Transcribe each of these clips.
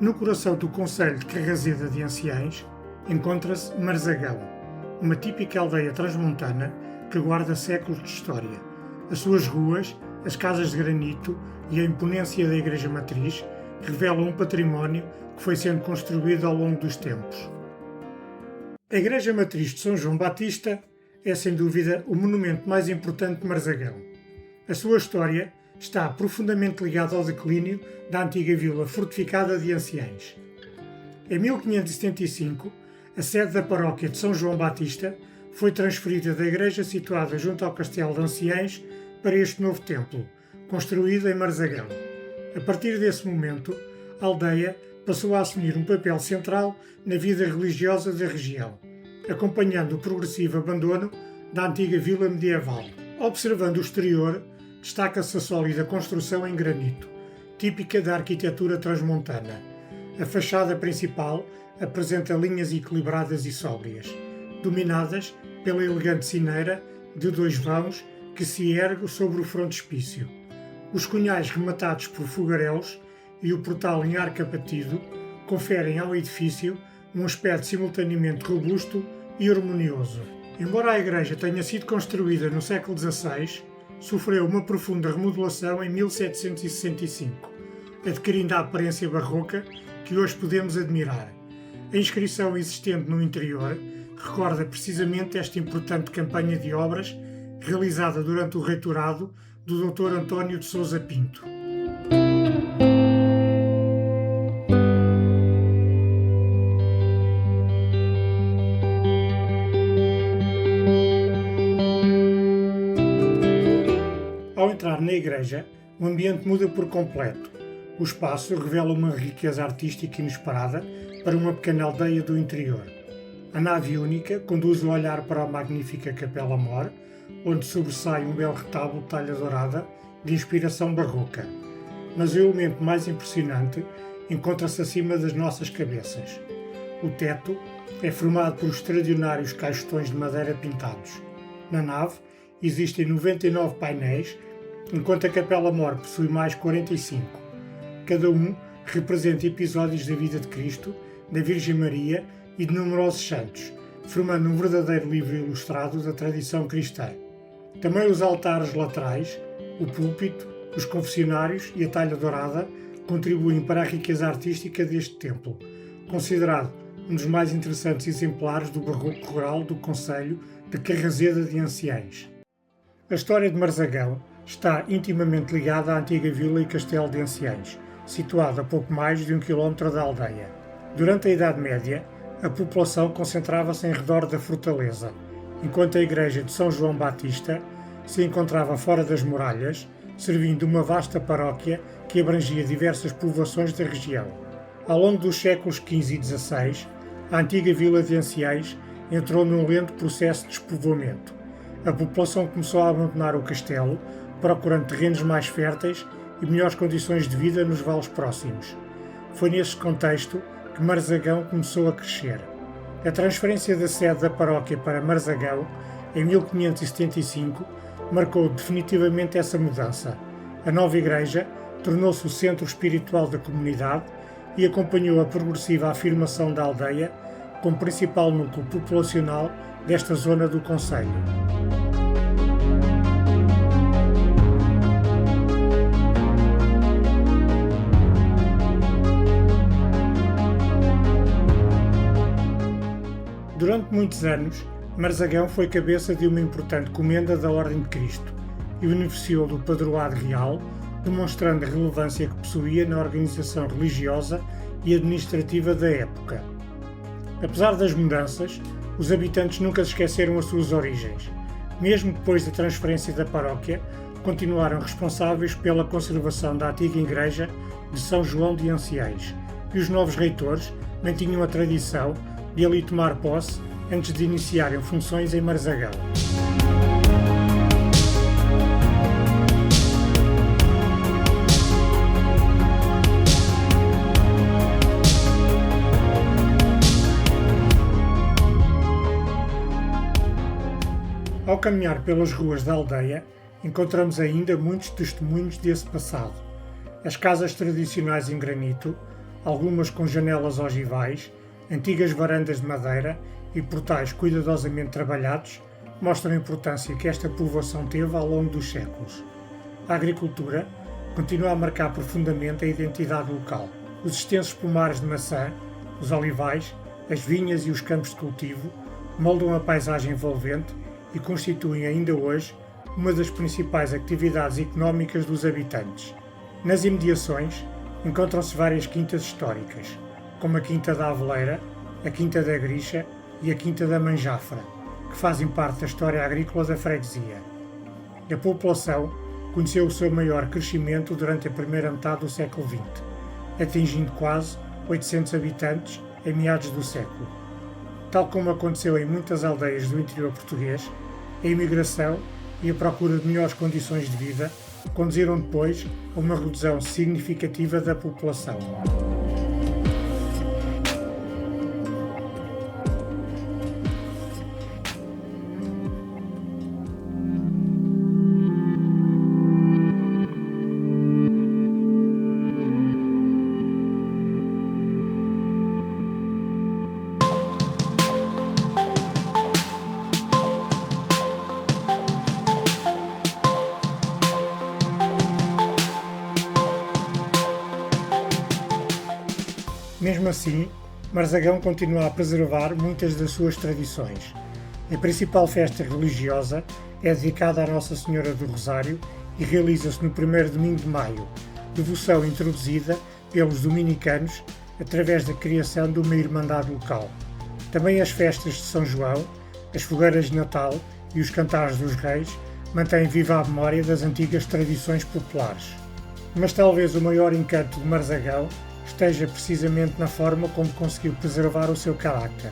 No coração do concelho de Carrazeda de Anciães encontra-se Marzagão, uma típica aldeia transmontana que guarda séculos de história. As suas ruas, as casas de granito e a imponência da Igreja Matriz revelam um património que foi sendo construído ao longo dos tempos. A Igreja Matriz de São João Batista é, sem dúvida, o monumento mais importante de Marzagão. A sua história está profundamente ligada ao declínio da antiga vila fortificada de Anciães. Em 1575, a sede da paróquia de São João Batista foi transferida da igreja situada junto ao castelo de Anciães para este novo templo, construído em Marzagão. A partir desse momento, a aldeia passou a assumir um papel central na vida religiosa da região, acompanhando o progressivo abandono da antiga vila medieval. Observando o exterior, destaca-se a sólida construção em granito, típica da arquitetura transmontana. A fachada principal apresenta linhas equilibradas e sóbrias, dominadas pela elegante sineira de 2 vãos que se ergue sobre o frontispício. Os cunhais rematados por fogaréus e o portal em arco abatido conferem ao edifício um aspecto simultaneamente robusto e harmonioso. Embora a igreja tenha sido construída no século XVI, sofreu uma profunda remodelação em 1765, adquirindo a aparência barroca que hoje podemos admirar. A inscrição existente no interior recorda precisamente esta importante campanha de obras realizada durante o reitorado do Dr. António de Sousa Pinto. Ao entrar na igreja, o ambiente muda por completo. O espaço revela uma riqueza artística inesperada para uma pequena aldeia do interior. A nave única conduz o olhar para a magnífica Capela Mor, onde sobressai um belo retábulo de talha dourada de inspiração barroca. Mas o elemento mais impressionante encontra-se acima das nossas cabeças. O teto é formado por extraordinários caixotões de madeira pintados. Na nave existem 99 painéis, enquanto a Capela Mor possui mais 45. Cada um representa episódios da vida de Cristo, da Virgem Maria e de numerosos santos, formando um verdadeiro livro ilustrado da tradição cristã. Também os altares laterais, o púlpito, os confessionários e a talha dourada contribuem para a riqueza artística deste templo, considerado um dos mais interessantes exemplares do barroco rural do concelho de Carrazeda de Anciães. A história de Marzagão está intimamente ligada à antiga vila e castelo de Anciães, situado a pouco mais de 1 quilómetro da aldeia. Durante a Idade Média, a população concentrava-se em redor da fortaleza, enquanto a igreja de São João Batista se encontrava fora das muralhas, servindo uma vasta paróquia que abrangia diversas povoações da região. Ao longo dos séculos XV e XVI, a antiga vila de Anciães entrou num lento processo de despovoamento. A população começou a abandonar o castelo, procurando terrenos mais férteis e melhores condições de vida nos vales próximos. Foi nesse contexto que Marzagão começou a crescer. A transferência da sede da paróquia para Marzagão, em 1575, marcou definitivamente essa mudança. A nova igreja tornou-se o centro espiritual da comunidade e acompanhou a progressiva afirmação da aldeia como principal núcleo populacional desta zona do concelho. Durante muitos anos, Marzagão foi cabeça de uma importante comenda da Ordem de Cristo e beneficiou do padroado real, demonstrando a relevância que possuía na organização religiosa e administrativa da época. Apesar das mudanças, os habitantes nunca se esqueceram as suas origens. Mesmo depois da transferência da paróquia, continuaram responsáveis pela conservação da antiga igreja de São João de Anciães, e os novos reitores mantinham a tradição de ali tomar posse antes de iniciarem funções em Marzagão. Ao caminhar pelas ruas da aldeia, encontramos ainda muitos testemunhos desse passado. As casas tradicionais em granito, algumas com janelas ogivais, antigas varandas de madeira e portais cuidadosamente trabalhados, mostram a importância que esta povoação teve ao longo dos séculos. A agricultura continua a marcar profundamente a identidade local. Os extensos pomares de maçã, os olivais, as vinhas e os campos de cultivo moldam a paisagem envolvente e constituem ainda hoje uma das principais atividades económicas dos habitantes. Nas imediações encontram-se várias quintas históricas, como a Quinta da Aveleira, a Quinta da Grixa e a Quinta da Manjafra, que fazem parte da história agrícola da freguesia. A população conheceu o seu maior crescimento durante a primeira metade do século XX, atingindo quase 800 habitantes em meados do século. Tal como aconteceu em muitas aldeias do interior português, a imigração e a procura de melhores condições de vida conduziram depois a uma redução significativa da população. Mesmo assim, Marzagão continua a preservar muitas das suas tradições. A principal festa religiosa é dedicada à Nossa Senhora do Rosário e realiza-se no primeiro domingo de maio, devoção introduzida pelos dominicanos através da criação de uma irmandade local. Também as festas de São João, as fogueiras de Natal e os cantares dos reis mantêm viva a memória das antigas tradições populares. Mas talvez o maior encanto de Marzagão esteja precisamente na forma como conseguiu preservar o seu carácter.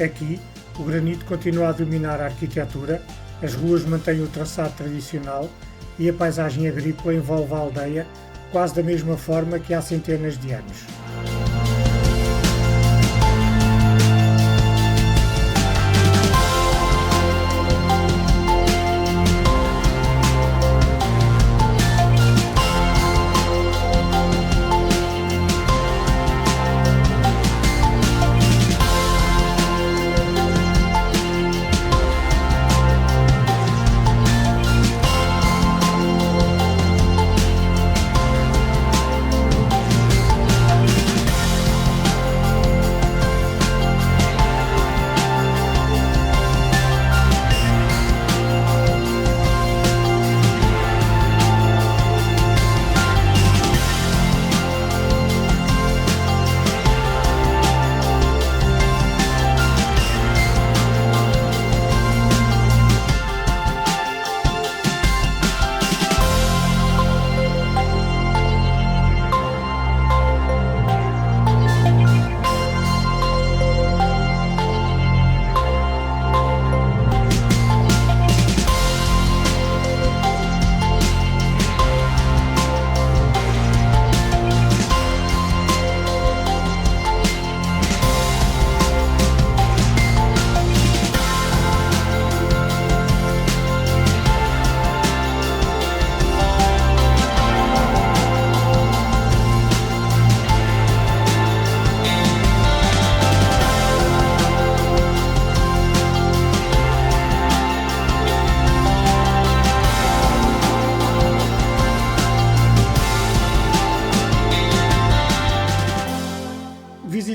Aqui, o granito continua a dominar a arquitetura, as ruas mantêm o traçado tradicional e a paisagem agrícola envolve a aldeia quase da mesma forma que há centenas de anos.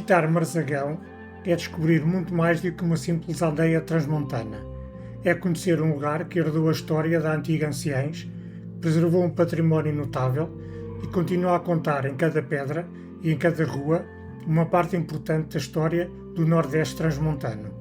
Visitar Marzagão é descobrir muito mais do que uma simples aldeia transmontana. É conhecer um lugar que herdou a história da antiga anciães, preservou um património notável e continua a contar em cada pedra e em cada rua uma parte importante da história do Nordeste transmontano.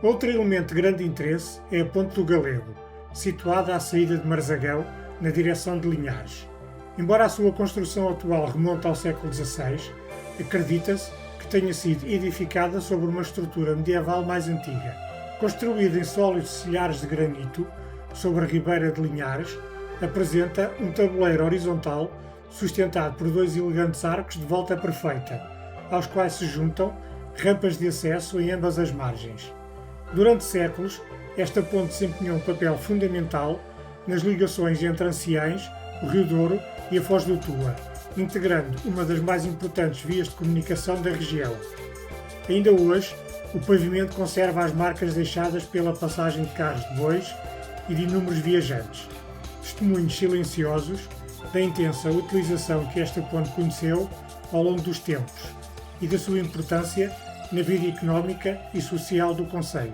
Outro elemento de grande interesse é a Ponte do Galego, situada à saída de Marzagão, na direção de Linhares. Embora a sua construção atual remonte ao século XVI, acredita-se que tenha sido edificada sobre uma estrutura medieval mais antiga, Construída em sólidos silhares de granito, sobre a Ribeira de Linhares, apresenta um tabuleiro horizontal sustentado por dois elegantes arcos de volta perfeita, aos quais se juntam rampas de acesso em ambas as margens. Durante séculos, esta ponte desempenhou um papel fundamental nas ligações entre Anciães, o Rio Douro e a Foz do Tua, integrando uma das mais importantes vias de comunicação da região. Ainda hoje, o pavimento conserva as marcas deixadas pela passagem de carros de bois e de inúmeros viajantes, testemunhos silenciosos da intensa utilização que esta ponte conheceu ao longo dos tempos e da sua importância na vida económica e social do concelho.